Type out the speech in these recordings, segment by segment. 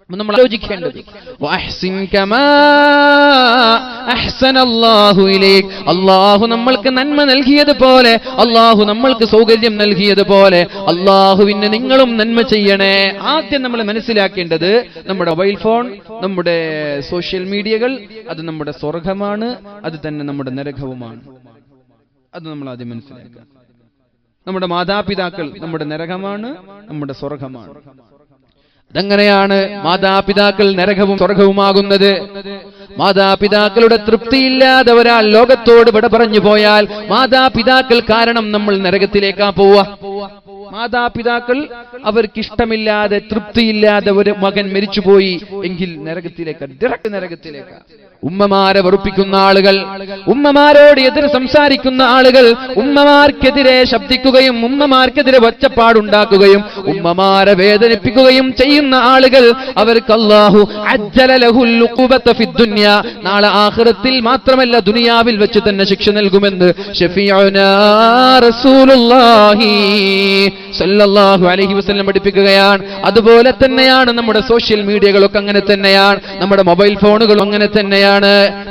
നമ്മൾ ആലോചിക്കേണ്ടത് വഅഹ്സിൻ കമാ അഹ്സനല്ലാഹു ഇലൈക്, അല്ലാഹു നമ്മൾക്ക് നന്മ നൽകിയതുപോലെ, അല്ലാഹു നമ്മൾക്ക് സൗകര്യം നൽകിയതുപോലെ അല്ലാഹുവിന് നിങ്ങളും നന്മ ചെയ്യണേ. ആദ്യം നമ്മൾ മനസ്സിലാക്കേണ്ടത് നമ്മുടെ മൊബൈൽ ഫോൺ, നമ്മുടെ സോഷ്യൽ മീഡിയകൾ അത് നമ്മുടെ സ്വർഗമാണ്, അത് തന്നെ നമ്മുടെ നരകവുമാണ്. അത് നമ്മൾ ആദ്യം മനസ്സിലാക്കുക. നമ്മുടെ മാതാപിതാക്കൾ നമ്മുടെ നരകമാണ്, നമ്മുടെ സ്വർഗമാണ്. അതെങ്ങനെയാണ് മാതാപിതാക്കൾ നരകവും സ്വർഗവുമാകുന്നത്? മാതാപിതാക്കളുടെ തൃപ്തിയില്ലാതെ ഒരാൾ ലോകത്തോട് വിട പറഞ്ഞു പോയാൽ മാതാപിതാക്കൾ കാരണം നമ്മൾ നരകത്തിലേക്കാ പോവുക. മാതാപിതാക്കൾ അവർക്കിഷ്ടമില്ലാതെ തൃപ്തിയില്ലാതെ ഒരു മകൻ മരിച്ചുപോയി എങ്കിൽ നരകത്തിലേക്ക്, ഡയറക്റ്റ് നരകത്തിലേക്ക്. ഉമ്മമാരെ വെറുപ്പിക്കുന്ന ആളുകൾ, ഉമ്മമാരോട് എതിർ സംസാരിക്കുന്ന ആളുകൾ, ഉമ്മമാർക്കെതിരെ ശബ്ദിക്കുകയും ഉമ്മമാർക്കെതിരെ ഒച്ചപ്പാടുണ്ടാക്കുകയും ഉമ്മമാരെ വേദനിപ്പിക്കുകയും ചെയ്യുന്ന ആളുകൾ, അവർക്ക് അല്ലാഹു അജ്ജല ലഹുൽ ഉഖൂബത ഫിദ്ദുനിയ, നാളെ ആഖിറത്തിൽ മാത്രമല്ല ദുനിയാവിൽ വെച്ച് തന്നെ ശിക്ഷ നൽകുമെന്ന് ശഫീഉനാ റസൂലുള്ളാഹി സല്ലല്ലാഹു അലൈഹി വസല്ലം പഠിപ്പിക്കുകയാണ്. അതുപോലെ തന്നെയാണ് നമ്മുടെ സോഷ്യൽ മീഡിയകളൊക്കെ അങ്ങനെ തന്നെയാണ്, നമ്മുടെ മൊബൈൽ ഫോണുകളും അങ്ങനെ തന്നെയാണ്,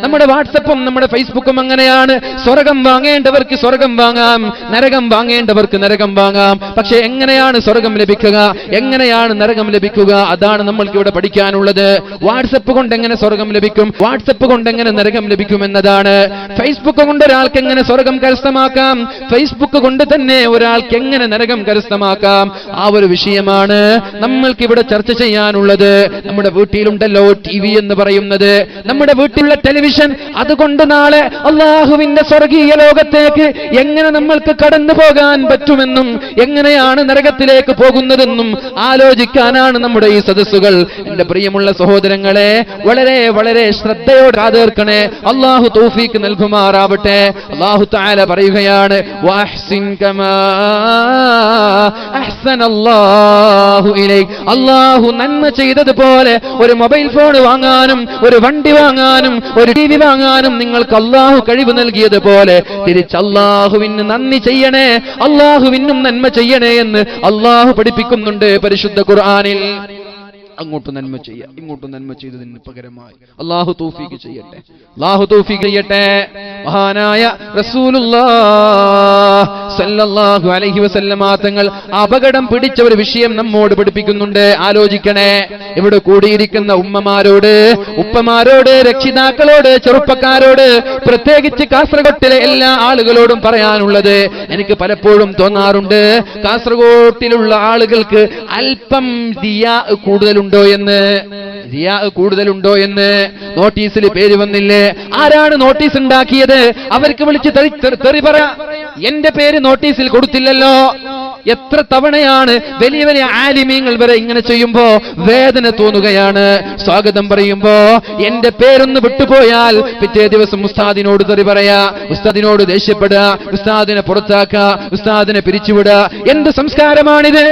നമ്മുടെ വാട്സപ്പും നമ്മുടെ ഫേസ്ബുക്കും അങ്ങനെയാണ്. സ്വർഗം വാങ്ങേണ്ടവർക്ക് സ്വർഗം വാങ്ങാം, നരകം വാങ്ങേണ്ടവർക്ക് നരകം വാങ്ങാം. പക്ഷെ എങ്ങനെയാണ് സ്വർഗം ലഭിക്കുക, എങ്ങനെയാണ് നരകം ലഭിക്കുക, അതാണ് നമ്മൾക്ക് ഇവിടെ പഠിക്കാനുള്ളത്. വാട്സപ്പ് കൊണ്ട് എങ്ങനെ സ്വർഗം ലഭിക്കും, വാട്സപ്പ് കൊണ്ട് എങ്ങനെ നരകം ലഭിക്കും എന്നതാണ്. ഫേസ്ബുക്ക് കൊണ്ട് ഒരാൾക്ക് എങ്ങനെ സ്വർഗം കരസ്ഥമാക്കാം, ഫേസ്ബുക്ക് കൊണ്ട് തന്നെ ഒരാൾക്ക് എങ്ങനെ നരകം കരസ്ഥമാക്കാം, ആ ഒരു വിഷയമാണ് നമ്മൾക്ക് ഇവിടെ ചർച്ച ചെയ്യാനുള്ളത്. നമ്മുടെ വീട്ടിലുണ്ടല്ലോ TV എന്ന് പറയുന്നത്, നമ്മുടെ വീട്ടിലുള്ള ടെലിവിഷൻ, അതുകൊണ്ട് നാളെ അല്ലാഹുവിന്റെ സ്വർഗീയ ലോകത്തേക്ക് എങ്ങനെ നമ്മൾക്ക് കടന്നു പോകാൻ പറ്റുമെന്നും എങ്ങനെയാണ് നരകത്തിലേക്ക് പോകുന്നതെന്നും ആലോചിക്കാനാണ് നമ്മുടെ ഈ സദസ്സുകൾ. എന്റെ പ്രിയമുള്ള സഹോദരങ്ങളെ, വളരെ വളരെ ശ്രദ്ധയോടെ കാതേർക്കണേ. അല്ലാഹു തൗഫീഖ് നൽകുമാറാവട്ടെ. അല്ലാഹു തആല പറയുകയാണ്, വഅഹ്സിൻ കമാ അഹ്സനല്ലാഹു ഇലൈക്, അല്ലാഹു നന്മ ചെയ്തതുപോലെ ഒരു മൊബൈൽ ഫോൺ വാങ്ങാനും ഒരു വണ്ടി വാങ്ങാനും ഒരു TV വാങ്ങാനും നിങ്ങൾക്ക് അല്ലാഹു കഴിവ് നൽകിയതുപോലെ തിരിച്ച് അല്ലാഹുവിന് നന്ദി ചെയ്യണേ, അല്ലാഹുവിനും നന്മ ചെയ്യണേ എന്ന് അല്ലാഹു പഠിപ്പിക്കുന്നുണ്ട് പരിശുദ്ധ ഖുർആനിൽ. അങ്ങോട്ട് നന്മ ചെയ്യാം, ഇങ്ങോട്ട് നന്മ ചെയ്തതിന് പകരമായി അല്ലാഹു തൗഫീഖ് ചെയ്യട്ടെ, അല്ലാഹു തൗഫീഖ് ചെയ്യട്ടെ. മഹാനായ റസൂലുള്ളാഹി സല്ലല്ലാഹു അലൈഹി വസല്ലമ തങ്ങൾ അപകടം പിടിച്ച ഒരു വിഷയം നമ്മോട് പഠിപ്പിക്കുന്നുണ്ട്. ആലോചിക്കണേ. ഇവിടെ കൂടിയിരിക്കുന്ന ഉമ്മമാരോട്, ഉപ്പമാരോട്, രക്ഷിതാക്കളോട്, ചെറുപ്പക്കാരോട്, പ്രത്യേകിച്ച് കാസർഗോട്ടിലെ എല്ലാ ആളുകളോടും പറയാനുള്ളത്, എനിക്ക് പലപ്പോഴും തോന്നാറുണ്ട് കാസർഗോട്ടിലുള്ള ആളുകൾക്ക് അല്പം ദിയാ കൂടുതലുണ്ട് കൂടുതലുണ്ടോ എന്ന്. നോട്ടീസിൽ പേര് വന്നില്ലേ? ആരാണ് നോട്ടീസ് ഉണ്ടാക്കിയത്? അവർക്ക് വിളിച്ച് തെറി പറ. എന്റെ പേര് നോട്ടീസിൽ കൊടുത്തില്ലല്ലോ. എത്ര തവണയാണ് വലിയ വലിയ ആലിമീങ്ങൾ വരെ ഇങ്ങനെ ചെയ്യുമ്പോ വേദന തോന്നുകയാണ്. സ്വാഗതം പറയുമ്പോ എന്റെ പേരൊന്ന് വിട്ടുപോയാൽ പിറ്റേ ദിവസം ഉസ്താദിനോട് തെറി പറയാ, ഉസ്താദിനോട് ദേഷ്യപ്പെടുക, ഉസ്താദിനെ പുറത്താക്കുക, ഉസ്താദിനെ പിരിച്ചുവിടുക. എന്ത് സംസ്കാരമാണിത്?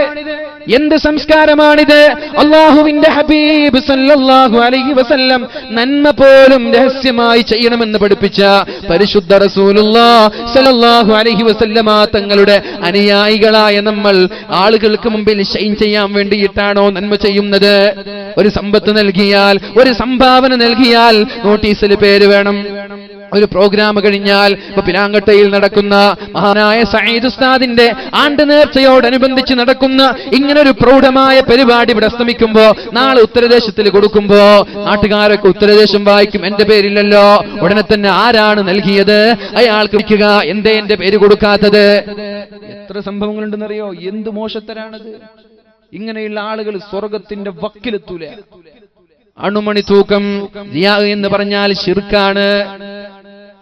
എന്ത് സംസ്കാരമാണിത്? അല്ലാഹുവിന്റെ ഹബീബ് സല്ലല്ലാഹു അലൈഹി വസല്ലം നന്മ പോലും രഹസ്യമായി ചെയ്യണമെന്ന് പഠിപ്പിച്ച പരിശുദ്ധ റസൂലുള്ളാഹി സല്ലല്ലാഹു അലൈഹി വസല്ലമ തങ്ങളുടെ അനുയായികളായ നമ്മൾ ആളുകൾക്ക് മുമ്പിൽ ഷൈൻ ചെയ്യാൻ വേണ്ടിയിട്ടാണോ നന്മ ചെയ്യുന്നത്? ഒരു സമ്പത്ത് നൽകിയാൽ, ഒരു സംഭാവന നൽകിയാൽ നോട്ടീസിൽ പേര് വേണം. ഒരു പ്രോഗ്രാം കഴിഞ്ഞാൽ ഇപ്പൊ പിലാങ്കട്ടയിൽ നടക്കുന്ന മഹാനായ സഈദ് ഉസ്താദിന്റെ ആണ്ട് നേർച്ചയോടനുബന്ധിച്ച് നടക്കുന്ന ഇങ്ങനൊരു പ്രൗഢമായ പരിപാടി ഇവിടെ അസ്തമിക്കുമ്പോ നാളെ ഉത്തരദേശത്തിൽ കൊടുക്കുമ്പോ നാട്ടുകാരൊക്കെ ഉത്തരദേശം വായിക്കും, എന്റെ പേരില്ലല്ലോ. ഉടനെ തന്നെ ആരാണ് നൽകിയത് അയാൾക്ക് വിളിക്കുക, എന്തേ എന്റെ പേര് കൊടുക്കാത്തത്? എത്ര സംഭവങ്ങളുണ്ടെന്നറിയോ? എന്ത് മോശത്തരാണത്! ഇങ്ങനെയുള്ള ആളുകൾ സ്വർഗത്തിന്റെ വക്കിലെത്തൂല. അണുമണി തൂക്കം. റിയാ എന്ന് പറഞ്ഞാൽ ശിർക്കാണ്.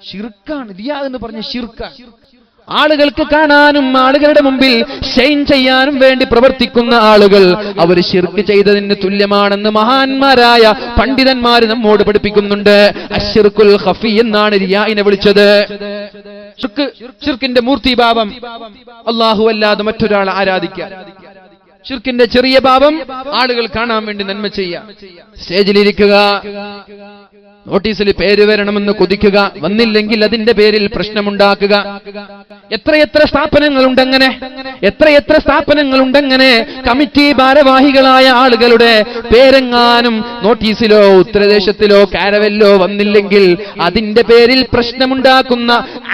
ശിർക്കാണ് റിയാ എന്ന് പറഞ്ഞ ശിർക്കാണ്. ആളുകൾക്ക് കാണാനും ആളുകളുടെ മുമ്പിൽ ഷൈൻ ചെയ്യാനും വേണ്ടി പ്രവർത്തിക്കുന്ന ആളുകൾ അവർ ശിർക്ക് ചെയ്തതിന് തുല്യമാണെന്ന് മഹാന്മാരായ പണ്ഡിതന്മാർ നമ്മോട് പഠിപ്പിക്കുന്നുണ്ട്. അശ്ശിർക്കുൽ ഖഫി എന്നാണ് റിയാഇനെ വിളിച്ചത്. ശിർക്കിന്റെ മൂർത്തിഭാവം അല്ലാഹു അല്ലാതെ മറ്റൊരാൾ ആരാധിക്കുക. ശിർക്കിന്റെ ചെറിയ പാപം ആളുകൾ കാണാൻ വേണ്ടി നന്മ ചെയ്യാം. സ്റ്റേജിലിരിക്കുക, നോട്ടീസിൽ പേര് വരണമെന്ന് കൊതിക്കുക, വന്നില്ലെങ്കിൽ അതിന്റെ പേരിൽ പ്രശ്നമുണ്ടാക്കുക. എത്രയെത്ര സ്ഥാപനങ്ങളുണ്ടങ്ങനെ, എത്രയെത്ര സ്ഥാപനങ്ങളുണ്ടങ്ങനെ. കമ്മിറ്റി ഭാരവാഹികളായ ആളുകളുടെ പേരെങ്ങാനും നോട്ടീസിലോ ഉത്തരദേശത്തിലോ കാരവലിലോ വന്നില്ലെങ്കിൽ അതിന്റെ പേരിൽ പ്രശ്നമുണ്ടാക്കുന്ന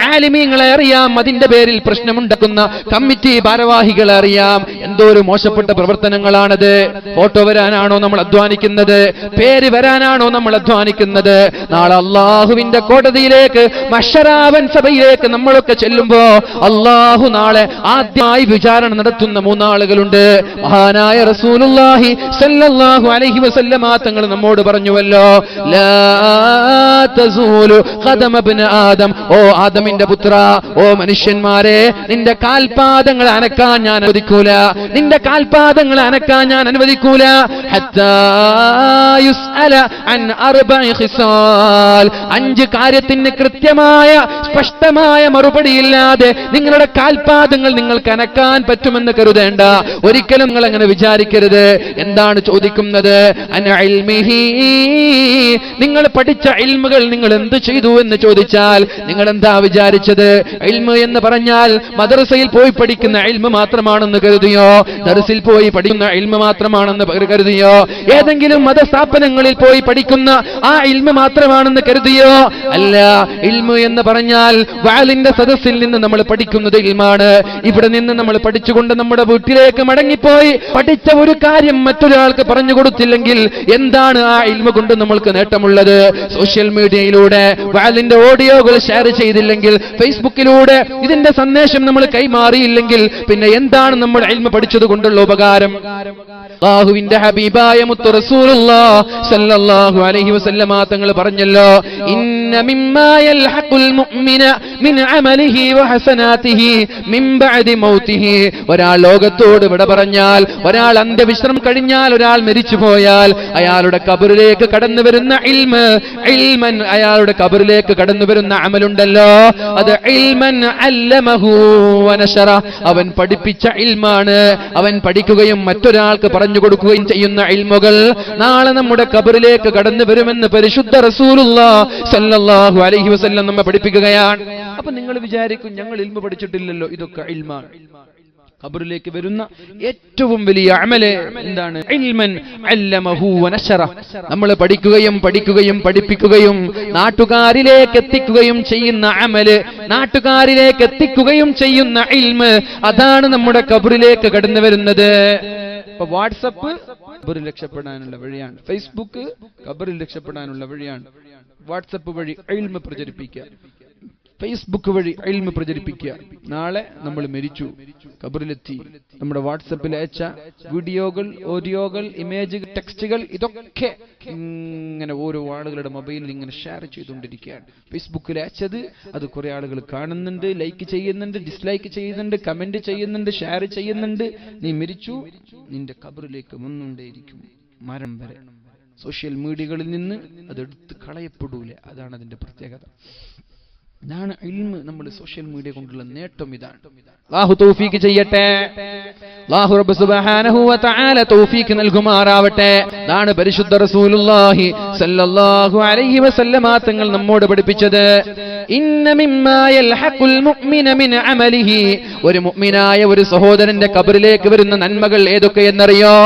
ആലിമീങ്ങളെ അറിയാം, അതിന്റെ പേരിൽ പ്രശ്നമുണ്ടാക്കുന്ന കമ്മിറ്റി ഭാരവാഹികളെ അറിയാം. എന്തോ ഒരു മോശപ്പെട്ട പ്രവർത്തനങ്ങളാണത്. ഫോട്ടോ വരാനാണോ നമ്മൾ അധ്വാനിക്കുന്നത്? പേര് വരാനാണോ നമ്മൾ അധ്വാനിക്കുന്നത്? നാളെ അള്ളാഹുവിന്റെ കോടതിയിലേക്ക്, മഹ്ശറാവൻ സഭയിലേക്ക് നമ്മളൊക്കെ ചെല്ലുമ്പോ അള്ളാഹു നാളെ ആദ്യമായി വിചാരണ നടത്തുന്ന 3 ആളുകളുണ്ട്. മഹാനായ റസൂലുള്ളാഹി സ്വല്ലല്ലാഹു അലൈഹി വസല്ലമ തങ്ങൾ നമ്മോട് പറഞ്ഞുവല്ലോ, ലാ തസൂലു ഖദമ ഇബ്നു ആദം, ഓ ആദമിന്റെ പുത്ര, ഓ മനുഷ്യന്മാരെ, നിന്റെ കാൽപാദങ്ങൾ അനക്കാൻ ഞാൻ അനുവദിക്കൂല, നിന്റെ കാൽപാദങ്ങൾ അനക്കാൻ ഞാൻ അനുവദിക്കൂല. ഹത്താ യുസ്അല അൻ അർബഇ ഖിസാൽ, 5 കാര്യത്തിന് കൃത്യമായ സ്പഷ്ടമായ മറുപടിയില്ലാതെ നിങ്ങളുടെ കാൽപാദങ്ങൾ നിങ്ങൾക്ക് അനക്കാൻ പറ്റുമെന്ന് കരുതേണ്ട. ഒരിക്കലും നിങ്ങൾ അങ്ങനെ വിചാരിക്കരുത്. എന്താണ് ചോദിക്കുന്നത്? അൻ ഇൽമിഹി, നിങ്ങൾ പഠിച്ച ഇൽമുകൾ നിങ്ങൾ എന്ത് ചെയ്തു എന്ന് ചോദിച്ചാൽ നിങ്ങൾ എന്താ വിചാരിച്ചത്? ഇൽമ് എന്ന് പറഞ്ഞാൽ മദ്രസയിൽ പോയി പഠിക്കുന്ന ഇൽമ് മാത്രമാണെന്ന് കരുതിയോ? ദർസിൽ പോയി പഠിക്കുന്ന ഇൽമ് മാത്രമാണെന്ന് കരുതിയോ? ഏതെങ്കിലും മതസ്ഥാപനങ്ങളിൽ പോയി പഠിക്കുന്ന ആ ഇൽമ് മാത്രമാണെന്ന് കരുതിയോ? അല്ല, ഇൽമു എന്ന് പറഞ്ഞാൽ വാലിന്റെ സദസ്സിൽ നിന്ന് നമ്മൾ പഠിക്കുന്നത് ഇൽമാണ്. ഇവിടെ നിന്ന് നമ്മൾ പഠിച്ചുകൊണ്ട് നമ്മുടെ വീട്ടിലേക്ക് മടങ്ങിപ്പോയി പഠിച്ച ഒരു കാര്യം മറ്റൊരാൾക്ക് പറഞ്ഞു കൊടുത്തില്ലെങ്കിൽ എന്താണ് ആ ഇൽമ കൊണ്ട് നമ്മൾക്ക് നേട്ടമുള്ളത്? സോഷ്യൽ മീഡിയയിലൂടെ വാലിന്റെ ഓഡിയോകൾ ഷെയർ ചെയ്തില്ലെങ്കിൽ, ഫേസ്ബുക്കിലൂടെ ഇതിന്റെ സന്ദേശം നമ്മൾ കൈമാറിയില്ലെങ്കിൽ പിന്നെ എന്താണ് നമ്മൾ ഇൽമ പഠിച്ചത് കൊണ്ടുള്ള ഉപകാരം? അല്ലാഹുവിന്റെ ഹബീബായ മുത്ത് റസൂലുള്ളാഹി സ്വല്ലല്ലാഹു അലൈഹി വസല്ലമ തങ്ങൾ പറഞ്ഞല്ലോ, ഇന്ന മിമ്മാ യൽഹഖുൽ മുഅ്മിന മിൻ അമലിഹി വഹസനാതിഹി മിൻ ബഅദി മൗതിഹി. ഒരാൾ ലോകത്തോട് വിട പറഞ്ഞാൽ, ഒരാൾ അന്ത്യവിശ്രമം കഴിഞ്ഞാൽ, ഒരാൾ മരിച്ചു പോയാൽ അയാളുടെ ഖബറിലേക്ക് കടന്നു വരുന്ന ഇൽമൻ, അയാളുടെ ഖബറിലേക്ക് കടന്നു വരുന്ന അമലുണ്ടല്ലോ, അത് ഇൽമൻ അല്ലമഹു വനശറ, അവൻ പഠിപ്പിച്ച ഇൽമാണ്. അവൻ പഠിക്കുകയും മറ്റൊരാൾക്ക് പറഞ്ഞു കൊടുക്കുകയും ചെയ്യുന്ന ഇൽമുകൾ നാളെ നമ്മുടെ ഖബറിലേക്ക് കടന്നു വരുമെന്ന് പരിശുദ്ധ റസൂലുള്ളാഹി സ്വല്ലല്ലാഹു അലൈഹി വസല്ലം നമ്മെ പഠിപ്പിക്കുകയാണ്. അപ്പൊ നിങ്ങൾ വിചാരിക്കും ഞങ്ങൾ ഇൽമു പഠിച്ചിട്ടില്ലല്ലോ, ഇതൊക്കെ ഇൽമാണ്. ഖബറിലേക്ക് വരുന്ന ഏറ്റവും വലിയ അമല് എന്താണ്? ഇൽമൻ അല്ലമഹു വനശറ. നമ്മൾ പഠിക്കുകയും പഠിപ്പിക്കുകയും നാട്ടുകാരിലേക്ക് എത്തിക്കുകയും ചെയ്യുന്ന അമല്, നാട്ടുകാരിലേക്ക് എത്തിക്കുകയും ചെയ്യുന്ന ഇൽമ്, അതാണ് നമ്മുടെ ഖബറിലേക്ക് കടന്നു വരുന്നത്. ഇപ്പൊ വാട്സപ്പ് ഖബറിൽ രക്ഷപ്പെടാനുള്ള വഴിയാണ്, ഫേസ്ബുക്ക് ഖബറിൽ രക്ഷപ്പെടാനുള്ള വഴിയാണ്. വാട്സപ്പ് വഴി ഇൽമ പ്രചരിപ്പിക്കുക, ഫേസ്ബുക്ക് വഴി ഇൽമ പ്രചരിപ്പിക്കുക. നാളെ നമ്മൾ മരിച്ചു, ഖബറിലെത്തി, നമ്മുടെ വാട്സപ്പിൽ അയച്ച വീഡിയോകൾ, ഓഡിയോകൾ, ഇമേജുകൾ, ടെക്സ്റ്റുകൾ, ഇതൊക്കെ ഇങ്ങനെ ഓരോ ആളുകളുടെ മൊബൈലിൽ ഇങ്ങനെ ഷെയർ ചെയ്തുകൊണ്ടിരിക്കുകയാണ്. ഫേസ്ബുക്കിൽ അയച്ചത് അത് കുറെ ആളുകൾ കാണുന്നുണ്ട്, ലൈക്ക് ചെയ്യുന്നുണ്ട്, ഡിസ്ലൈക്ക് ചെയ്യുന്നുണ്ട്, കമന്റ് ചെയ്യുന്നുണ്ട്, ഷെയർ ചെയ്യുന്നുണ്ട്. നീ മരിച്ചു, നിന്റെ ഖബറിലേക്ക് വന്നുകൊണ്ടേയിരിക്കും മരണം വരെ. സോഷ്യൽ മീഡിയകളിൽ നിന്ന് അതെടുത്ത് കളയപ്പെടൂല. അതാണ് അതിന്റെ പ്രത്യേകത. ഇതാണ് ഇൽമ്. നമ്മൾ സോഷ്യൽ മീഡിയ കൊണ്ടുള്ള നേട്ടം ഇതാണ്. അല്ലാഹു തൗഫീഖ് ചെയ്യട്ടെ. അല്ലാഹു റബ്ബ് സുബ്ഹാനഹു വ തആല തൗഫീഖ് നൽകുമാറാവട്ടെ. ഇതാണ് പരിശുദ്ധ റസൂലുള്ളാഹി സ്വല്ലല്ലാഹു അലൈഹി വസല്ലമ തങ്ങൾ നമ്മോട് പഠിപ്പിച്ചത്. ഇന്ന മിമ്മാ യൽഹഖുൽ മുഅ്മിന മിൻ അമലിഹി, ഒരു മുഅ്മിനായ ഒരു സഹോദരന്റെ ഖബറിലേക്ക് വരുന്ന നന്മകൾ ഏതൊക്കെയെന്നറിയോ?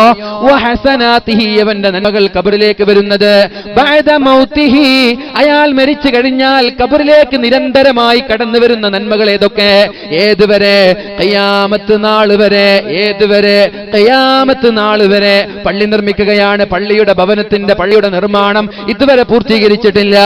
വഹസനാതിഹി, അവന്റെ നന്മകൾ ഖബറിലേക്ക് വരുന്നത് ബഅദ മൗതിഹി, അയാൾ മരിച്ചു കഴിഞ്ഞാൽ ഖബറിലേക്ക് നിരന്തരമായി കടന്നു വരുന്ന നന്മകൾ ഏതൊക്കെ? ഏതുവരെ? ഖിയാമത്ത് നാൾ വരെ. ഏതുവരെ? ഖിയാമത്ത് നാൾ വരെ. പള്ളി നിർമ്മിക്കുകയാണ്, പള്ളിയുടെ നിർമ്മാണം ഇതുവരെ പൂർത്തീകരിച്ചിട്ടില്ല.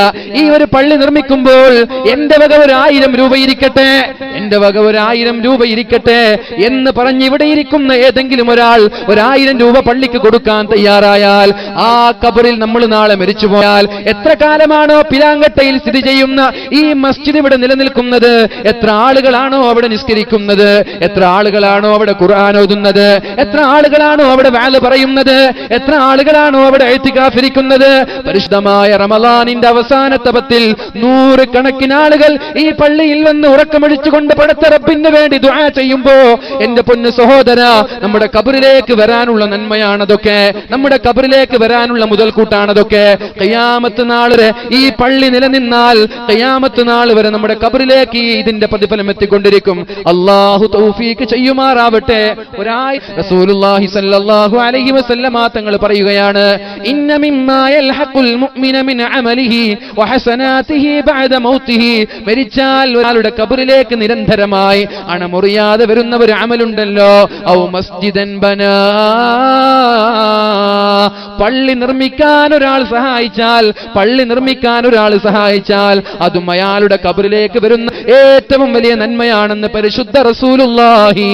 ഈ ഒരു പള്ളി നിർമ്മിക്കുമ്പോൾ എന്റെ വക 1000 രൂപ ഇരിക്കട്ടെ, എന്റെ വക 1000 രൂപ ഇരിക്കട്ടെ എന്ന് പറഞ്ഞ് ഇവിടെ ഇരിക്കുന്ന ഏതെങ്കിലും ഒരാൾ 1000 രൂപ പള്ളിക്ക് കൊടുക്കാൻ തയ്യാറായാൽ, ആ ഖബറിൽ നമ്മൾ നാളെ മരിച്ചുപോയാൽ എത്ര കാലമാണോ പിലാങ്കട്ടയിൽ സ്ഥിതി ചെയ്യുന്ന ഈ മസ്ജിദ് ഇവിടെ നിലനിൽക്കുന്നത്, എത്ര ആളുകളാണോ അവിടെ നിസ്കരിക്കുന്നത്, എത്ര ആളുകളാണോ അവിടെ ഖുർആൻ ഓതുന്നത്, എത്ര ആളുകളാണോ അവിടെ വഅദ് പറയുന്നത്, എത്ര ആളുകളാണോ അവിടെ ഇഅ്തികാഫ് ഇരിക്കുന്നത്, പരിശുദ്ധമായ റമളാനിന്റെ അവസാനത്തെ 10ൽ 100 കണക്കിന് കണക്കിന് ആളുകൾ ഈ പള്ളിയിൽ വന്ന് ഉറക്കമൊഴിച്ചുകൊണ്ട് പടച്ച റബ്ബിന് വേണ്ടി ദുആ ചെയ്യുമ്പോ എന്റെ പൊന്നു സഹോദര, നമ്മുടെ ഖബറിലേക്ക് വരാനുള്ള നന്മയാണതൊക്കെ, നമ്മുടെ ഖബറിലേക്ക് വരാനുള്ള മുതൽക്കൂട്ടാണതൊക്കെ. ഖിയാമത്ത് നാൾ വരെ ഈ പള്ളി നിലനിന്നാൽ ഖിയാമത്ത് നാൾ വരെ നമ്മുടെ ഖബറിലേക്ക് ഇതിന്റെ പ്രതിഫലം എത്തിക്കൊണ്ടിരിക്കും. അല്ലാഹു തൗഫീഖ് ചെയ്യുമാറാവട്ടെ. റസൂലുള്ളാഹി സ്വല്ലല്ലാഹു അലൈഹി വസല്ലമ തങ്ങൾ പറയുകയാണ്, ഇന്ന മിമ്മാ യൽഹഖുൽ മുഅ്മിന മിൻ അമലിഹി വഹസനാതിഹി ബഅദ മൗതിഹി. മരിച്ചാൽ ഒരാളുടെ ഖബറിലേക്ക് നിരന്തരമായി അണമുറിയാതെ വരുന്ന ഒരു അമലുണ്ടല്ലോ, ഔ മസ്ജിദൻ ബനാ, പള്ളി നിർമ്മിക്കാൻ ഒരാൾ സഹായിച്ചാൽ, പള്ളി നിർമ്മിക്കാൻ ഒരാൾ സഹായിച്ചാൽ അതും അയാളുടെ ഖബറിലേക്ക് വരുന്ന ഏറ്റവും വലിയ നന്മയാണെന്ന് പരിശുദ്ധ റസൂലുള്ളാഹി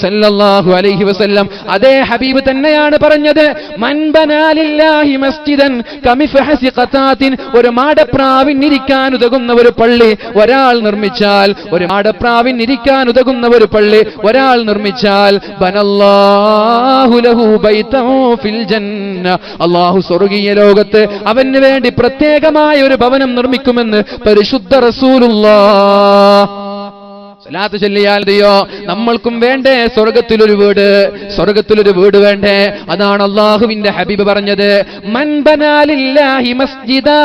സല്ലല്ലാഹു അലൈഹി വസല്ലം അതേ ഹബീബ് തന്നെയാണ് പറഞ്ഞത്. മൻ ബനാ ലില്ലാഹി മസ്ജിദൻ കമിഫഹസി ഖതാത്തിൻ, ഒരു മാടപ്രാവിന് ഇരിക്കാൻ ഉതകുന്ന ഒരു പള്ളി ഒരാൾ നിർമ്മിച്ചാൽ, ഒരു മാടപ്രാവിന് ഇരിക്കാൻ ഉതകുന്ന ഒരു പള്ളി ഒരാൾ നിർമ്മിച്ചാൽ, ബനല്ലാഹു ലഹു ബൈതൻ ഫിൽ ജന്ന, അല്ലാഹു സ്വർഗ്ഗീയ ലോകത്ത് അവന് വേണ്ടി പ്രത്യേകമായ ഒരു ഭവനം നിർമ്മിക്കുമെന്ന് പരിശുദ്ധ റസൂലുള്ളാഹ്. സലാത്ത് ചൊല്ലിയാൽയോ നമ്മൾക്കും വേണ്ടേ സ്വർഗത്തിലൊരു വീട്, സ്വർഗത്തിലൊരു വീട് വേണ്ടേ? അതാണ് അല്ലാഹുവിന്റെ ഹബീബ് പറഞ്ഞത്, മൻ ബനാ ലില്ലാഹി മസ്ജിദാ,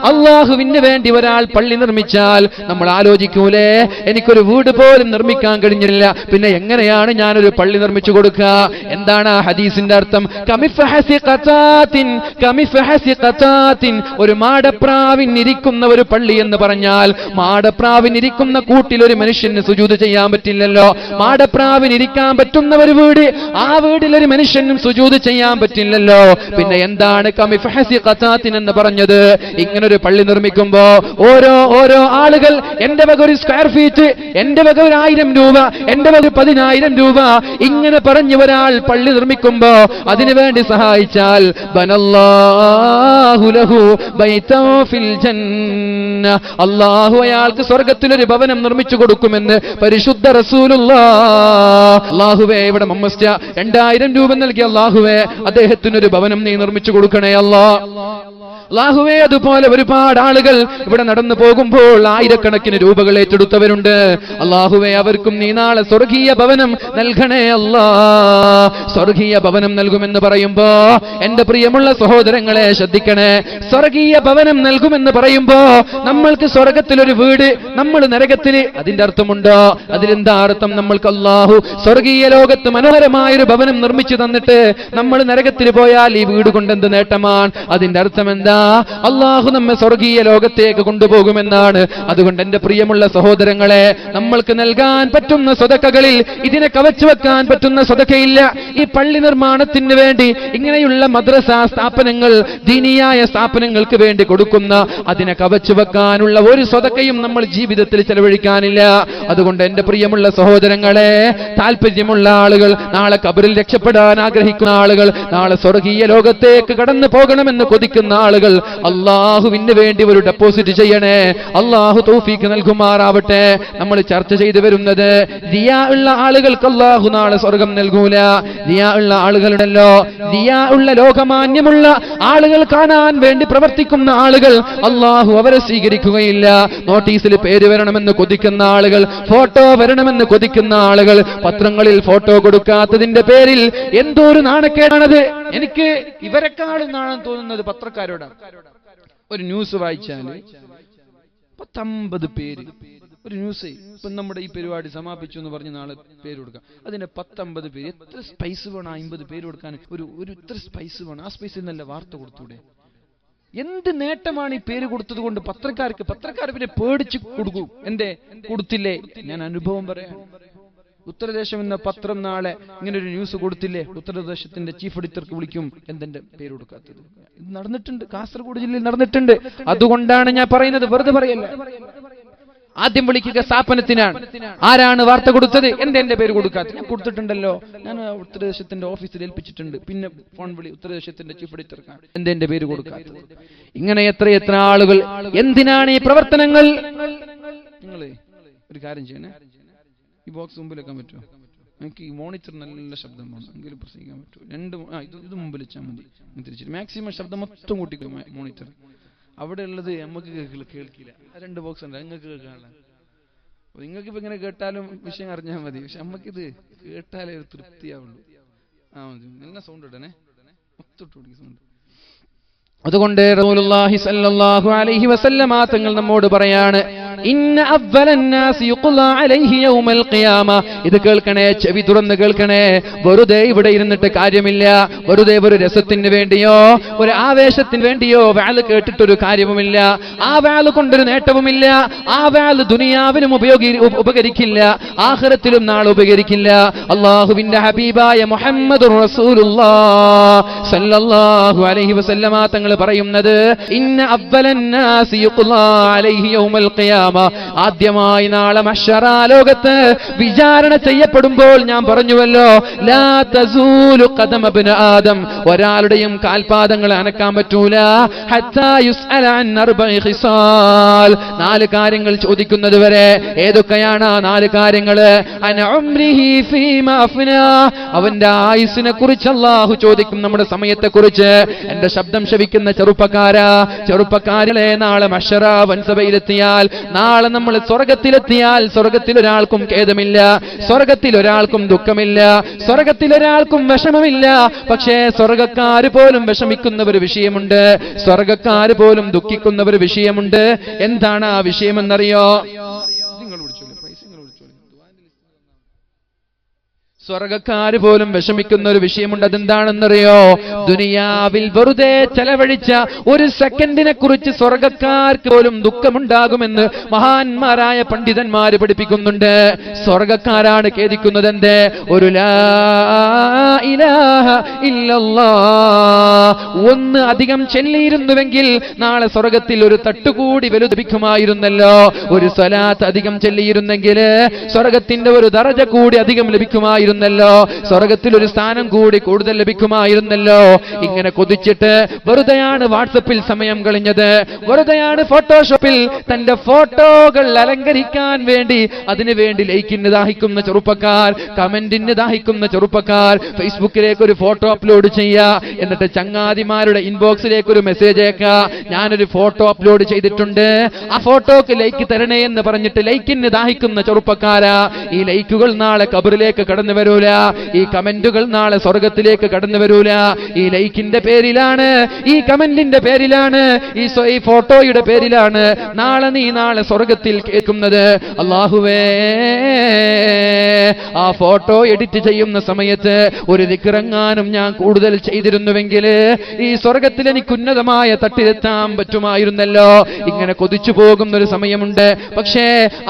അല്ലാഹുവിന് വേണ്ടി ഒരാൾ പള്ളി നിർമ്മിച്ചാൽ നമ്മൾ ആലോചിക്കൂലേ, എനിക്കൊരു വീട് പോലും നിർമ്മിക്കാൻ കഴിഞ്ഞില്ല, പിന്നെ എങ്ങനെയാണ് ഞാനൊരു പള്ളി നിർമ്മിച്ചു കൊടുക്കുക? എന്താണ് ആ ഹദീസിന്റെ അർത്ഥം? കമിഫഹസി ഖതാത്തിൻ, കമിഫഹസി ഖതാത്തിൻ, ഒരു മാടപ്രാവിനിരിക്കുന്ന ഒരു പള്ളി എന്ന് പറഞ്ഞാൽ, മാടപ്രാവിനിരിക്കുന്ന കൂട്ടിൽ ഒരു മനുഷ്യൻ സുജൂദ് ചെയ്യാൻ പറ്റില്ലല്ലോ. മാടപ്രാവിന് ഇരിക്കാൻ പറ്റുന്ന ഒരു വീട്, ആ വീട്ടിൽ ഒരു മനുഷ്യനും സുജൂദ് ചെയ്യാൻ പറ്റില്ലല്ലോ. പിന്നെ എന്താണ് കമിഫഹസി ഖതാത്തിൻ എന്ന് പറഞ്ഞത്? ഇങ്ങനൊരു പള്ളി നിർമ്മിക്കുമ്പോ ഓരോ ആളുകൾ എന്റെ വക ഒരു സ്ക്വയർ ഫീറ്റ്, എന്റെ വക 1000 രൂപ, എന്റെ വക 10,000 രൂപ, ഇങ്ങനെ പറഞ്ഞു ഒരാൾ പള്ളി നിർമ്മിക്കുമ്പോ അതിനുവേണ്ടി സഹായിച്ചാൽ, ബനല്ലാഹു ലഹു ബൈതൻ ഫിൽ ജന്ന, അല്ലാഹു അയാൾക്ക് സ്വർഗ്ഗത്തിലൊരു ഭവനം നിർമ്മിച്ചു കൊടുക്കുമെന്ന് പരിശുദ്ധ റസൂലുള്ളാഹ്. അല്ലാഹുവേ, ഇവിടെ മമ്മസ്യ 2000 രൂപ നൽകി, അല്ലാഹുവേ അദ്ദേഹത്തിനൊരു ഭവനം നീ നിർമ്മിച്ചു കൊടുക്കണേ അല്ലാഹുവേ. അതുപോലെ ഒരുപാട് ആളുകൾ ഇവിടെ നടന്നു പോകുമ്പോൾ ആയിരക്കണക്കിന് രൂപകൾ ഏറ്റെടുത്തവരുണ്ട്. അല്ലാഹുവേ, അവർക്കും നീ നാളെ സ്വർഗീയ ഭവനം നൽകണേ അല്ലാഹ്. സ്വർഗീയ ഭവനം നൽകുമെന്ന് പറയുമ്പോ എന്റെ പ്രിയമുള്ള സഹോദരങ്ങളെ ശ്രദ്ധിക്കണേ, സ്വർഗീയ ഭവനം നൽകുമെന്ന് പറയുമ്പോ നമ്മൾക്ക് സ്വർഗത്തിലൊരു വീട്, നമ്മൾ നരകത്തില്, അതിന്റെ അർത്ഥമുണ്ടോ? അതിലെന്താ അർത്ഥം? നമ്മൾക്ക് അല്ലാഹു സ്വർഗീയ ലോകത്ത് മനോഹരമായൊരു ഭവനം നിർമ്മിച്ചു തന്നിട്ട് നമ്മൾ നരകത്തിൽ പോയാൽ ഈ വീട് കൊണ്ട് എന്ത് നേട്ടമാണ്? അതിന്റെ അർത്ഥം എന്താ? അല്ലാഹു നമ്മെ സ്വർഗീയ ലോകത്തേക്ക് കൊണ്ടുപോകുമെന്നാണ്. അതുകൊണ്ട് എന്റെ പ്രിയമുള്ള സഹോദരങ്ങളെ, നമ്മൾക്ക് നൽകാൻ പറ്റുന്ന സ്വതക്കകളിൽ ഇതിനെ കവച്ചു വെക്കാൻ പറ്റുന്ന സ്വതക്കയില്ല. ഈ പള്ളി നിർമ്മാണത്തിന് വേണ്ടി ഇങ്ങനെയുള്ള മദ്രസ സ്ഥാപനങ്ങൾ, ദീനിയായ സ്ഥാപനങ്ങൾക്ക് വേണ്ടി കൊടുക്കുന്ന, അതിനെ കവച്ചു വെക്കാനുള്ള ഒരു സ്വതക്കയും നമ്മൾ ജീവിതത്തിൽ ചെലവഴിക്കാനില്ല. അതുകൊണ്ട് എന്റെ പ്രിയമുള്ള സഹോദരങ്ങളെ, താല്പര്യമുള്ള ആളുകൾ, നാളെ ഖബറിൽ രക്ഷപ്പെടാൻ ആഗ്രഹിക്കുന്ന ആളുകൾ, നാളെ സ്വർഗീയ ലോകത്തേക്ക് കടന്നു പോകണമെന്ന് കൊതിക്കുന്ന ആളുകൾ അല്ലാഹുവിന് വേണ്ടി ഒരു ഡെപ്പോസിറ്റ് ചെയ്യണേ. അല്ലാഹു തൗഫീഖ് നൽകുമാറാവട്ടെ. നമ്മൾ ചർച്ച ചെയ്തു വരുന്നത്, റിയാ ഉള്ള ആളുകൾക്ക് അല്ലാഹു നാളെ സ്വർഗം നൽകൂല. റിയാ ഉള്ള ആളുകളുണ്ടല്ലോ, റിയാ ഉള്ള ലോകമാന്യമുള്ള ആളുകൾ, കാണാൻ വേണ്ടി പ്രവർത്തിക്കുന്ന ആളുകൾ, അല്ലാഹു അവരെ സ്വീകരിക്കുകയില്ല. നോട്ടീസിൽ പേര് വരണമെന്ന് കൊതിക്കുന്ന ആളുകൾ, ഫോട്ടോ വരണമെന്ന് കൊതിക്കുന്ന ആളുകൾ, പത്രങ്ങളിൽ ഫോട്ടോ കൊടുക്കാത്തതിന്റെ പേരിൽ എന്തോ ഒരു നാണക്കേടാണത്. എനിക്ക് ഇവരെക്കാളും നാണം തോന്നുന്നത് പത്രക്കാരോടാണ്. ഒരു ന്യൂസ് വായിച്ചാല് 50 പേര്, ഒരു ന്യൂസ്, ഇപ്പൊ നമ്മുടെ ഈ പരിപാടി സമാപിച്ചു എന്ന് പറഞ്ഞ് നാളെ പേര് കൊടുക്കാം, അതിന്റെ 50 പേര്. എത്ര സ്പൈസ് വേണം 50 പേര് കൊടുക്കാൻ? ഒരു ഇത്ര സ്പൈസ് വേണം. ആ സ്പൈസിൽ നിന്നല്ല വാർത്ത കൊടുത്തൂടെ? എന്ത് നേട്ടമാണ് ഈ പേര് കൊടുത്തത് കൊണ്ട് പത്രക്കാർ പിന്നെ പേടിച്ച് കൊടുക്കൂ. എന്തേ കൊടുത്തില്ലേ? ഞാൻ അനുഭവം പറയാം. ഉത്തരദേശം എന്ന പത്രം നാളെ ഇങ്ങനെ ഒരു ന്യൂസ് കൊടുത്തില്ലേ, ഉത്തരദേശത്തിന്റെ ചീഫ് എഡിറ്റർക്ക് വിളിക്കും, എന്തെന്റെ പേര് കൊടുക്കാത്തത്? ഇത് നടന്നിട്ടുണ്ട്, കാസർഗോഡ് ജില്ലയിൽ നടന്നിട്ടുണ്ട്. അതുകൊണ്ടാണ് ഞാൻ പറയുന്നത്, വെറുതെ പറയല്ല. ആദ്യം വിളിക്കുക സ്ഥാപനത്തിനാണ്. ആരാണ് വാർത്ത കൊടുത്തത്? എന്റെ പേര് കൊടുക്കാത്തത്? ഞാൻ കൊടുത്തിട്ടുണ്ടല്ലോ, ഞാൻ ഉത്തരദേശത്തിന്റെ ഓഫീസിൽ ഏൽപ്പിച്ചിട്ടുണ്ട്. പിന്നെ ഫോൺ വിളി ഉത്തരദേശത്തിന്റെ ചീഫ് എഡിറ്റർക്കാണ്, എന്റെ പേര് കൊടുക്കാത്തത്. ഇങ്ങനെ എത്ര ആളുകൾ. എന്തിനാണ് ഈ പ്രവർത്തനങ്ങൾ? നിങ്ങൾ ഒരു കാര്യം ചെയ്യണേ, ഈ ബോക്സ് മുമ്പിൽ വെക്കാൻ പറ്റുമോ? എനിക്ക് ഈ മോണിറ്റർ നല്ല ശബ്ദമാണ്, എങ്കിലും പ്രസംഗിക്കാൻ പറ്റുമോ? ഇത് മുമ്പിൽ വെച്ചാൽ മതി. തിരിച്ചിട്ട് മാക്സിമം ശബ്ദം മൊത്തം കൂട്ടിക്കോ മോണിറ്റർ. അവിടെ ഉള്ളത് നമുക്ക് കേൾക്കില്ല. 2 ബോക്സ് ഉണ്ട്, നിങ്ങൾക്ക് കേൾക്കാനുള്ള. നിങ്ങൾക്കിപ്പോ ഇങ്ങനെ കേട്ടാലും വിഷയം അറിഞ്ഞാൽ മതി, പക്ഷെ നമുക്കിത് കേട്ടാലേ ഒരു തൃപ്തിയാവുള്ളൂ. എന്നെ സൗണ്ട് ഇടണേ, മൊത്തം സൗണ്ട്. അതുകൊണ്ട് റസൂലുള്ളാഹി സ്വല്ലല്ലാഹു അലൈഹി വസല്ലമ തങ്ങൾ നമ്മോട് പറയാണ്, ഇന്ന അവ്വലന്നാസി യുഖ്ലാ അലൈഹി യൗമൽ ഖിയാമ. ഇത് കേൾക്കണേ, ചെവി തുറന്ന് കേൾക്കണേ. വെറുതെ ഇവിടെ ഇരുന്നിട്ട് കാര്യമില്ല. വെറുതെ ഒരു രസത്തിന് വേണ്ടിയോ ഒരു ആവേശത്തിന് വേണ്ടിയോ വാല് കേട്ടിട്ടൊരു കാര്യവുമില്ല. ആ വാല് കൊണ്ടൊരു നേട്ടവുമില്ല. ആ വാല് ദുനിയാവിലും ഉപകരിക്കില്ല, ആഖിറത്തിലും നാളെ ഉപകരിക്കില്ല. അല്ലാഹുവിന്റെ ഹബീബായ മുഹമ്മദുർ റസൂലുള്ളാഹി സ്വല്ലല്ലാഹു അലൈഹി വസല്ലമ തങ്ങൾ പറയുന്നത്, ഇന്ന അവ്വലന്നാസി യുഖ്ലാ അലൈഹി യൗമൽ ഖിയാമ. ആദ്യമായി നാളെ മഹ്ശറാ ലോകത്ത് വിചാരണ ചെയ്യപ്പെടുമ്പോൾ ഞാൻ പറഞ്ഞുവല്ലോ, ലാ തസൂലു ഖദമ ഇബ്നു ആദം. ഒരാളുടെയും കാൽപാദങ്ങൾ അനക്കാൻ പറ്റൂല. ഹത്താ യുസ്അല അൻ അർബഇ ഖിസാൽ. 4 കാര്യങ്ങൾ ചോദിക്കുന്നത് വരെ. ഏതൊക്കെയാണ് ആ 4 കാര്യങ്ങൾ? അൻ ഉംരിഹി ഫീമാ അഫ്നാ. അവന്റെ ആയുസ്സിനെ കുറിച്ച് അല്ലാഹു ചോദിക്കും, നമ്മുടെ സമയത്തെ കുറിച്ച്. എന്റെ ശബ്ദം ശവിക്കുന്ന ചെറുപ്പക്കാരിലെ നാളെ മഹ്ശറാ വൻസഭയിലെത്തിയാൽ, നാളെ നമ്മൾ സ്വർഗത്തിലെത്തിയാൽ, സ്വർഗത്തിൽ ഒരാൾക്കും ഖേദമില്ല, സ്വർഗത്തിൽ ഒരാൾക്കും ദുഃഖമില്ല, സ്വർഗത്തിൽ ഒരാൾക്കും വിഷമമില്ല. പക്ഷേ സ്വർഗക്കാര് പോലും വിഷമിക്കുന്ന ഒരു വിഷയമുണ്ട്, സ്വർഗക്കാര് പോലും ദുഃഖിക്കുന്ന ഒരു വിഷയമുണ്ട്. എന്താണ് ആ വിഷയമെന്നറിയോ? സ്വർഗക്കാര് പോലും വിഷമിക്കുന്ന ഒരു വിഷയമുണ്ട്. അതെന്താണെന്നറിയോ? ദുനിയാവിൽ വെറുതെ ചെലവഴിച്ച ഒരു സെക്കൻഡിനെ കുറിച്ച് സ്വർഗക്കാർക്ക് പോലും ദുഃഖമുണ്ടാകുമെന്ന് മഹാന്മാരായ പണ്ഡിതന്മാര് പഠിപ്പിക്കുന്നുണ്ട്. സ്വർഗക്കാരാണ് ഖേദിക്കുന്നത്. എന്തേ? ഒരു ലാ ഇലാഹ ഇല്ലല്ലാഹ് ഒന്ന് അധികം ചൊല്ലിയിരുന്നുവെങ്കിൽ നാളെ സ്വർഗത്തിൽ ഒരു തട്ടുകൂടി ലഭിക്കുമായിരുന്നല്ലോ. ഒരു സ്വലാത്ത് അധികം ചൊല്ലിയിരുന്നെങ്കിൽ സ്വർഗത്തിന്റെ ഒരു ദറജ കൂടി അധികം ലഭിക്കുമായിരുന്നു, സ്വർഗത്തിൽ ഒരു സ്ഥാനം കൂടി കൂടുതൽ ലഭിക്കുമായിരുന്നല്ലോ. ഇങ്ങനെ കൊതിച്ചിട്ട് വെറുതെയാണ് വാട്സപ്പിൽ സമയം കളഞ്ഞത്, വെറുതെയാണ് ഫോട്ടോഷോപ്പിൽ തന്റെ ഫോട്ടോകൾ അലങ്കരിക്കാൻ വേണ്ടി, അതിനുവേണ്ടി ലൈക്കിന് ദാഹിക്കുന്ന ചെറുപ്പക്കാർ, കമന്റിന് ദാഹിക്കുന്ന ചെറുപ്പക്കാർ, ഫേസ്ബുക്കിലേക്ക് ഒരു ഫോട്ടോ അപ്ലോഡ് ചെയ്യുക, എന്നിട്ട് ചങ്ങാതിമാരുടെ ഇൻബോക്സിലേക്ക് ഒരു മെസ്സേജ് അയക്കുക, ഞാനൊരു ഫോട്ടോ അപ്ലോഡ് ചെയ്തിട്ടുണ്ട്, ആ ഫോട്ടോക്ക് ലൈക്ക് തരണേ എന്ന് പറഞ്ഞിട്ട് ലൈക്കിന് ദാഹിക്കുന്ന ചെറുപ്പക്കാരാ. ഈ ലൈക്കുകൾ നാളെ ഖബറിലേക്ക് കടന്നു വരൂല, ഈ കമന്റുകൾ നാളെ സ്വർഗത്തിലേക്ക് കടന്നു വരൂല. ഈ ലൈക്കിന്റെ പേരിലാണ്, ഈ കമന്റിന്റെ പേരിലാണ്, ഈ ഫോട്ടോയുടെ പേരിലാണ് നാളെ സ്വർഗത്തിൽ കേൾക്കുന്നത്. അല്ലാഹുവേ, ആ ഫോട്ടോ എഡിറ്റ് ചെയ്യുന്ന സമയത്ത് ഒരു ദിക്റെങ്ങാനും ഞാൻ കൂടുതൽ ചെയ്തിരുന്നുവെങ്കിൽ ഈ സ്വർഗത്തിൽ എനിക്ക് ഉന്നതമായ തട്ടിലെത്താൻ പറ്റുമായിരുന്നല്ലോ. ഇങ്ങനെ കൊതിച്ചു പോകുന്ന ഒരു സമയമുണ്ട്. പക്ഷേ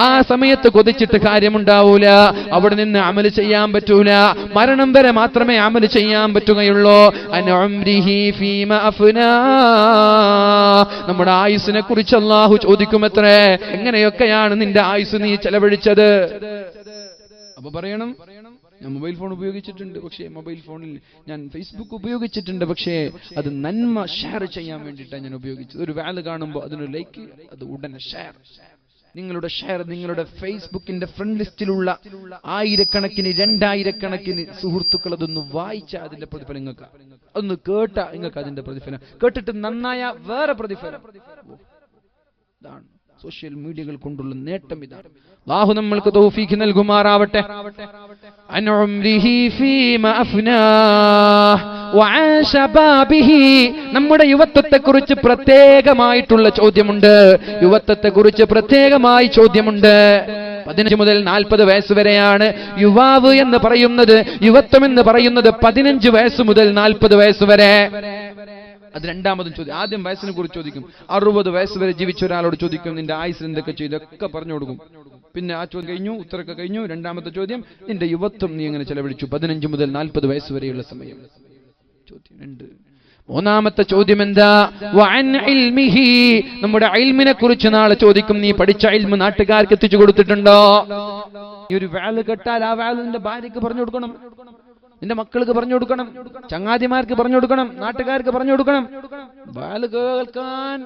ആ സമയത്ത് കൊതിച്ചിട്ട് കാര്യമുണ്ടാവൂല, അവിടെ നിന്ന് അമൽ ചെയ്യാൻ പറ്റൂല. മരണം വരെ മാത്രമേ അമൽ ചെയ്യാൻ പറ്റുകയുള്ളൂ. നമ്മുടെ ആയുസ്സിനെ കുറിച്ച് അല്ലാഹു ചോദിക്കുമത്രേ, എങ്ങനെയൊക്കെയാണ് നിന്റെ ആയുസ് നീ ചെലവഴിച്ചത്? അപ്പൊ പറയണം, ഞാൻ മൊബൈൽ ഫോൺ ഉപയോഗിച്ചിട്ടുണ്ട്, പക്ഷേ മൊബൈൽ ഫോണിൽ ഞാൻ ഫേസ്ബുക്ക് ഉപയോഗിച്ചിട്ടുണ്ട്, പക്ഷേ അത് നന്മ ഷെയർ ചെയ്യാൻ വേണ്ടിയിട്ടാണ് ഞാൻ ഉപയോഗിച്ചത്. ഒരു വാല് കാണുമ്പോൾ അതിനൊരു ലൈക്ക്, അത് ഉടനെ ഷെയർ. നിങ്ങളുടെ ഷെയർ, നിങ്ങളുടെ ഫേസ്ബുക്കിന്റെ ഫ്രണ്ട് ലിസ്റ്റിലുള്ള 1000കണക്കിന് 2000കണക്കിന് സുഹൃത്തുക്കൾ അതൊന്ന് വായിച്ചാൽ അതിന്റെ പ്രതിഫലം നിങ്ങൾക്ക്, അതൊന്ന് കേട്ടാ നിങ്ങൾക്ക് അതിന്റെ പ്രതിഫലം, കേട്ടിട്ട് നന്നായ വേറെ പ്രതിഫലം. ഇതാണ് സോഷ്യൽ മീഡിയകൾ കൊണ്ടുള്ള നേട്ടം. ഇതാണ്. അല്ലാഹു നമ്മൾക്ക് തൗഫീഖ് നൽകുമാറാവട്ടെ. നമ്മുടെ യുവത്വത്തെക്കുറിച്ച് പ്രത്യേകമായിട്ടുള്ള ചോദ്യമുണ്ട്. യുവത്വത്തെക്കുറിച്ച് പ്രത്യേകമായി ചോദ്യമുണ്ട്. 15 മുതൽ 40 വയസ്സ് വരെയാണ് യുവാവ് എന്ന് പറയുന്നത്. യുവത്വം എന്ന് പറയുന്നത് 15 വയസ്സ് മുതൽ 40 വയസ്സ് വരെ. അത് രണ്ടാമതും ചോദ്യം. ആദ്യം വയസ്സിനെ കുറിച്ച് ചോദിക്കും. 60 വയസ്സ് വരെ ജീവിച്ച ഒരാളോട് ചോദിക്കും, നിന്റെ ആയുസ് എന്തൊക്കെ ചെയ്തു, ഇതൊക്കെ പറഞ്ഞു കൊടുക്കും. പിന്നെ ആ ചോദ്യം കഴിഞ്ഞു, ഉത്തരമൊക്കെ കഴിഞ്ഞു. രണ്ടാമത്തെ ചോദ്യം, നിന്റെ യുവത്വം നീ എങ്ങനെ ചെലവഴിച്ചു 15 മുതൽ 40 വയസ്സ് വരെയുള്ള സമയം. ചോദ്യം 2. മൂന്നാമത്തെ ചോദ്യം എന്താ? വഅൻ ഇൽമിഹി, നമ്മുടെ ഇൽമിനെ കുറിച്ച് നാളെ ചോദിക്കും. നീ പഠിച്ച ഇൽമ് നാട്ടുകാർക്ക് എത്തിച്ചു കൊടുത്തിട്ടുണ്ടോ? ഈ ഒരു വാല് കേട്ടാൽ ആ വാല് നിന്റെ ഭാര്യക്ക് പറഞ്ഞു കൊടുക്കണം, നിന്റെ മക്കൾക്ക് പറഞ്ഞു കൊടുക്കണം, ചങ്ങാതിമാർക്ക് പറഞ്ഞു കൊടുക്കണം, നാട്ടുകാർക്ക് പറഞ്ഞു കൊടുക്കണം. വാല് കേൾക്കാൻ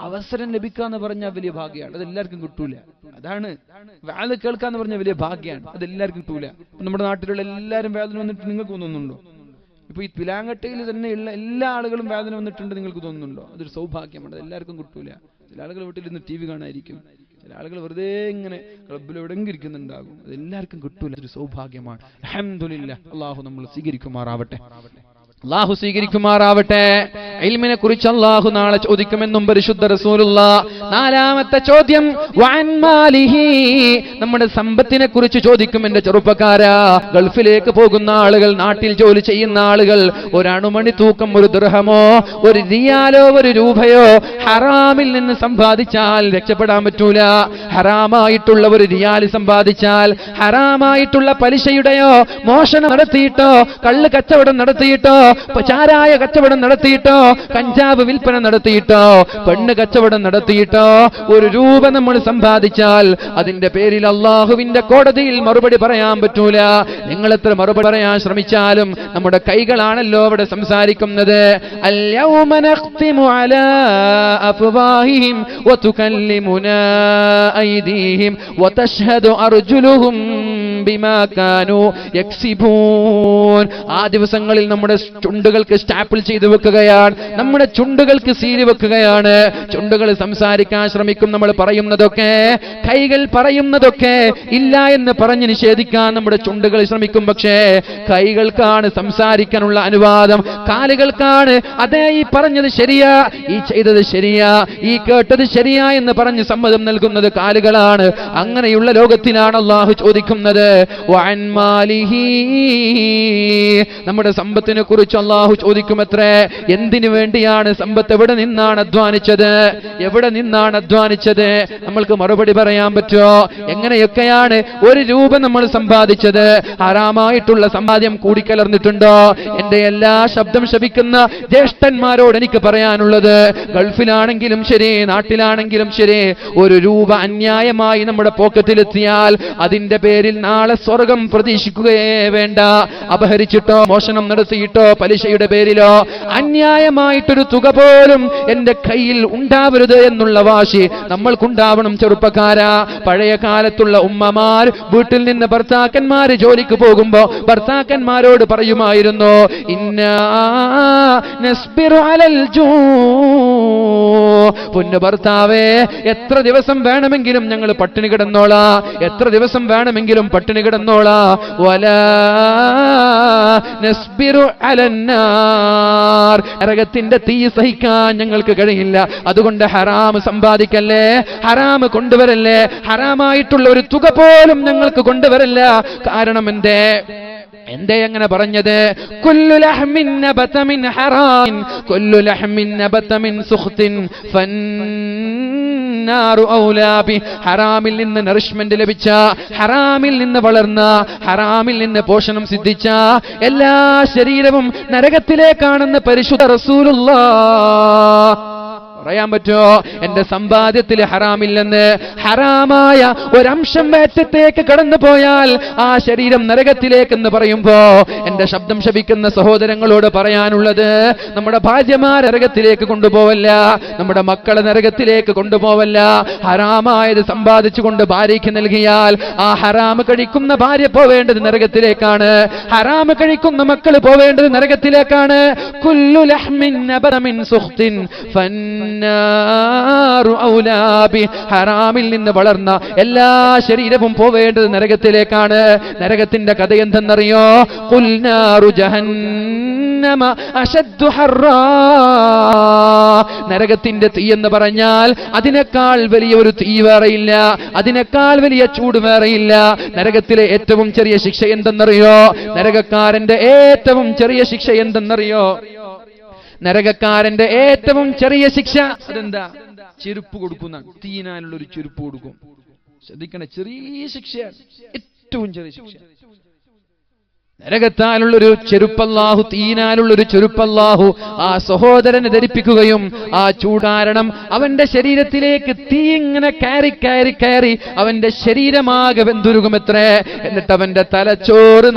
അവസരം ലഭിക്കാന്ന് പറഞ്ഞാൽ വലിയ ഭാഗ്യമാണ്. അതെല്ലാവർക്കും കിട്ടൂല. അതാണ് വാല് കേൾക്കാന്ന് പറഞ്ഞാൽ വലിയ ഭാഗ്യമാണ്. അതെല്ലാവർക്കും കിട്ടൂല. നമ്മുടെ നാട്ടിലുള്ള എല്ലാവരും വാലിന് വന്നിട്ട് നിങ്ങൾക്ക് തോന്നുന്നുണ്ടോ? ഇപ്പൊ ഈ പിലാങ്കട്ടയിൽ തന്നെയുള്ള എല്ലാ ആളുകളും വേദന വന്നിട്ടുണ്ട് നിങ്ങൾക്ക് തോന്നുന്നുണ്ടോ? അതൊരു സൗഭാഗ്യമാണ്. എല്ലാവർക്കും കിട്ടൂല. ചില ആളുകൾ വീട്ടിലിരുന്ന് TV കാണാതിരിക്കും, ചില ആളുകൾ വെറുതെ ഇങ്ങനെ ക്ലബ്ബിൽ എവിടെയെങ്കിലും ഇരിക്കുന്നുണ്ടാകും. അത് എല്ലാവർക്കും കിട്ടൂല. അതൊരു സൗഭാഗ്യമാണ്. അൽഹംദുലില്ലാഹ്. അള്ളാഹു നമ്മൾ സ്വീകരിക്കുമാറാവട്ടെ. അല്ലാഹു സ്വീകരിക്കുമാറാവട്ടെ. ഇൽമിനെ കുറിച്ച് അല്ലാഹു നാളെ ചോദിക്കുമെന്നും പരിശുദ്ധ റസൂലുള്ളാഹ്. നാലാമത്തെ ചോദ്യം വഅൻ മാലിഹി, നമ്മുടെ സമ്പത്തിനെ കുറിച്ച് ചോദിക്കും. എന്റെ ചെറുപ്പക്കാരാ, ഗൾഫിലേക്ക് പോകുന്ന ആളുകൾ, നാട്ടിൽ ജോലി ചെയ്യുന്ന ആളുകൾ, ഒരു അണുമണി തൂക്കം, ഒരു ദിർഹമോ ഒരു റിയാലോ ഒരു രൂപയോ ഹറാമിൽ നിന്ന് സമ്പാദിച്ചാൽ രക്ഷപ്പെടാൻ പറ്റൂല. ഹറാമായിട്ടുള്ള ഒരു റിയാൽ സമ്പാദിച്ചാൽ, ഹറാമായിട്ടുള്ള പലിശയുടെയോ മോഷണം നടത്തിയിട്ടോ കള്ള് കച്ചവടം നടത്തിയിട്ടോ ചാരായ കച്ചവടം നടത്തിയിട്ടോ കഞ്ചാവ് വിൽപ്പന നടത്തിയിട്ടോ പെണ്ണ് കച്ചവടം നടത്തിയിട്ടോ ഒരു രൂപ നമ്മൾ സമ്പാദിച്ചാൽ അതിന്റെ പേരിൽ അള്ളാഹുവിന്റെ കോടതിയിൽ മറുപടി പറയാൻ പറ്റൂല. നിങ്ങൾ എത്ര മറുപടി പറയാൻ ശ്രമിച്ചാലും നമ്മുടെ കൈകളാണല്ലോ അവിടെ സംസാരിക്കുന്നത്. അൽയൗമ നഖ്തിമു അലാ അഫ്വാഹിഹിം വതുകല്ലിമുനാ ഐദീഹിം വതശ്ഹദു അർജുലുഹും ബിമാ കാനൂ യക്സിബൂൻ. ആ ദിവസങ്ങളിൽ നമ്മുടെ ചുണ്ടുകൾക്ക് സ്റ്റാപ്പിൾ ചെയ്തു വെക്കുകയാണ്, നമ്മുടെ ചുണ്ടുകൾക്ക് സീല് വെക്കുകയാണ്. ചുണ്ടുകൾ സംസാരിക്കാൻ ശ്രമിക്കും. നമ്മൾ പറയുന്നതൊക്കെ, കൈകൾ പറയുന്നതൊക്കെ ഇല്ല എന്ന് പറഞ്ഞ് നിഷേധിക്കാൻ നമ്മുടെ ചുണ്ടുകൾ ശ്രമിക്കും. പക്ഷേ കൈകൾക്കാണ് സംസാരിക്കാനുള്ള അനുവാദം, കാലുകൾക്കാണ് അതേ ഈ പറഞ്ഞത് ശരിയാ, ഈ ചെയ്തത് ശരിയാ, ഈ കേട്ടത് ശരിയാ എന്ന് പറഞ്ഞ് സമ്മതം നൽകുന്നത് കാലുകളാണ്. അങ്ങനെയുള്ള ലോകത്തിലാണ് അല്ലാഹു ചോദിക്കുന്നത് വഅൻ മാലിഹി, നമ്മുടെ സമ്പത്തിനെ കുറിച്ച് അല്ലാഹു ചോദിക്കുമത്രേ. എന്തിനു വേണ്ടിയാണ് സമ്പത്ത്? എവിടെ നിന്നാണ് അധ്വാനിച്ചത്? എവിടെ നിന്നാണ് അധ്വാനിച്ചത്? നമ്മൾക്ക് മറുപടി പറയാൻ പറ്റുമോ? എങ്ങനെയൊക്കെയാണ് ഒരു രൂപ നമ്മൾ സമ്പാദിച്ചത്? ഹറാമായിട്ടുള്ള സമ്പാദ്യം കൂടിക്കലർന്നിട്ടുണ്ടോ? എന്റെ എല്ലാ ശബ്ദം ശപിക്കുന്ന ജ്യേഷ്ഠന്മാരോട് എനിക്ക് പറയാനുള്ളത്, ഗൾഫിലാണെങ്കിലും ശരി നാട്ടിലാണെങ്കിലും ശരി, ഒരു രൂപ അന്യായമായി നമ്മുടെ പോക്കറ്റിലെത്തിയാൽ അതിന്റെ പേരിൽ നാളെ സ്വർഗം പ്രതീക്ഷിക്കുകയേ വേണ്ട. അപഹരിച്ചിട്ടോ മോഷണം നടത്തിയിട്ടോ പലിശയുടെ പേരിലോ അന്യായമായിട്ടൊരു തുക പോലും എന്റെ കയ്യിൽ ഉണ്ടാവരുത് എന്നുള്ള വാശി നമ്മൾക്കുണ്ടാവണം ചെറുപ്പക്കാരാ. പഴയ കാലത്തുള്ള ഉമ്മമാർ വീട്ടിൽ നിന്ന് ഭർത്താക്കന്മാര് ജോലിക്ക് പോകുമ്പോ ഭർത്താക്കന്മാരോട് പറയുമായിരുന്നു, ഇന്നാ നസ്ബിറു അലൽ ജൂ, പൊന്നു ഭർത്താവേ എത്ര ദിവസം വേണമെങ്കിലും ഞങ്ങൾ പട്ടിണി കിടന്നോളാ, എത്ര ദിവസം വേണമെങ്കിലും പട്ടിണി കിടന്നോളാ. വലാ നസ്ബിറു അലന്നാർ, നരകത്തിന്റെ തീ സഹിക്കാൻ ഞങ്ങൾക്ക് കഴിയില്ല. അതുകൊണ്ട് ഹറാം സമ്പാദിക്കല്ലേ, ഹറാം കൊണ്ടുവരല്ലേ, ഹറാമായിട്ടുള്ള ഒരു തുക പോലും ഞങ്ങൾക്ക് കൊണ്ടുവരല്ല. കാരണം എന്തേ അങ്ങനെ പറഞ്ഞത്? കുല്ലു ലഹ്മിൻ നബത മിൻ ഹറാമിൻ കുല്ലു ലഹ്മിൻ നബത മിൻ സുഖ്തിൻ ഫന്നാറു ഔലാ ബി. ഹറാമിൽ നിന്ന് നറിഷ്മെന്റ് ലഭിച്ച, ഹറാമിൽ നിന്ന് വളർന്ന, ഹറാമിൽ നിന്ന് പോഷണം സിദ്ധിച്ച എല്ലാ ശരീരവും നരകത്തിലേക്കാണെന്ന് പരിശുദ്ധ റസൂലുള്ളാഹ്. പറയാൻ പറ്റുമോ? എന്റെ സമ്പാദ്യത്തിൽ ഹറാമില്ലെന്ന്. ഹറാമായ ഒരംശം വേറ്റത്തേക്ക് കടന്നു പോയാൽ ആ ശരീരം നരകത്തിലേക്കെന്ന് പറയുമ്പോ എന്റെ ശബ്ദം ശപിക്കുന്ന സഹോദരങ്ങളോട് പറയാനുള്ളത്, നമ്മുടെ ഭാര്യമാരെ നരകത്തിലേക്ക് കൊണ്ടുപോവല്ല, നമ്മുടെ മക്കളെ നരകത്തിലേക്ക് കൊണ്ടുപോവല്ല. ഹറാമായത് സമ്പാദിച്ചുകൊണ്ട് ഭാര്യയ്ക്ക് നൽകിയാൽ ആ ഹറാമ് കഴിക്കുന്ന ഭാര്യ പോവേണ്ടത് നരകത്തിലേക്കാണ്, ഹറാമ് കഴിക്കുന്ന മക്കൾ പോവേണ്ടത് നരകത്തിലേക്കാണ്. കുല്ലു ലഹ്മിൻ നബത മിൻ സുഖ്തിൻ ഹറാമിൽ നിന്ന് വളർന്ന എല്ലാ ശരീരവും പോവേണ്ടത് നരകത്തിലേക്കാണ്. നരകത്തിന്റെ കഥ എന്തെന്നറിയോ? ഖുൽനാറു ജഹന്നമ അശദ്ദു ഹർറാ. നരകത്തിന്റെ തീ എന്ന് പറഞ്ഞാൽ അതിനേക്കാൾ വലിയ ഒരു തീ വേറെയില്ല, അതിനേക്കാൾ വലിയ ചൂട് വേറെയില്ല. നരകത്തിലെ ഏറ്റവും ചെറിയ ശിക്ഷ എന്തെന്നറിയോ? നരകക്കാരന്റെ ഏറ്റവും ചെറിയ ശിക്ഷ എന്തെന്നറിയോ? നരകക്കാരന്റെ ഏറ്റവും ചെറിയ ശിക്ഷ അതെന്താ? ചെരുപ്പ് കൊടുക്കുന്ന, തീനാനുള്ള ഒരു ചെരുപ്പ് കൊടുക്കും. ശ്രദ്ധിക്കണേ, ചെറിയ ശിക്ഷയാണ്, ഏറ്റവും ചെറിയ ശിക്ഷ. നരകത്താലുള്ളൊരു ചെരുപ്പല്ലാഹു, തീനാലുള്ളൊരു ചെരുപ്പല്ലാഹു ആ സഹോദരനെ ധരിപ്പിക്കുകയും ആ ചൂടാരണം അവന്റെ ശരീരത്തിലേക്ക് തീ ഇങ്ങനെ കയറി കയറി കയറി അവന്റെ ശരീരമാകെ വെന്തുരുകുമത്രേ. എന്നിട്ട് അവന്റെ തലച്ചോറ്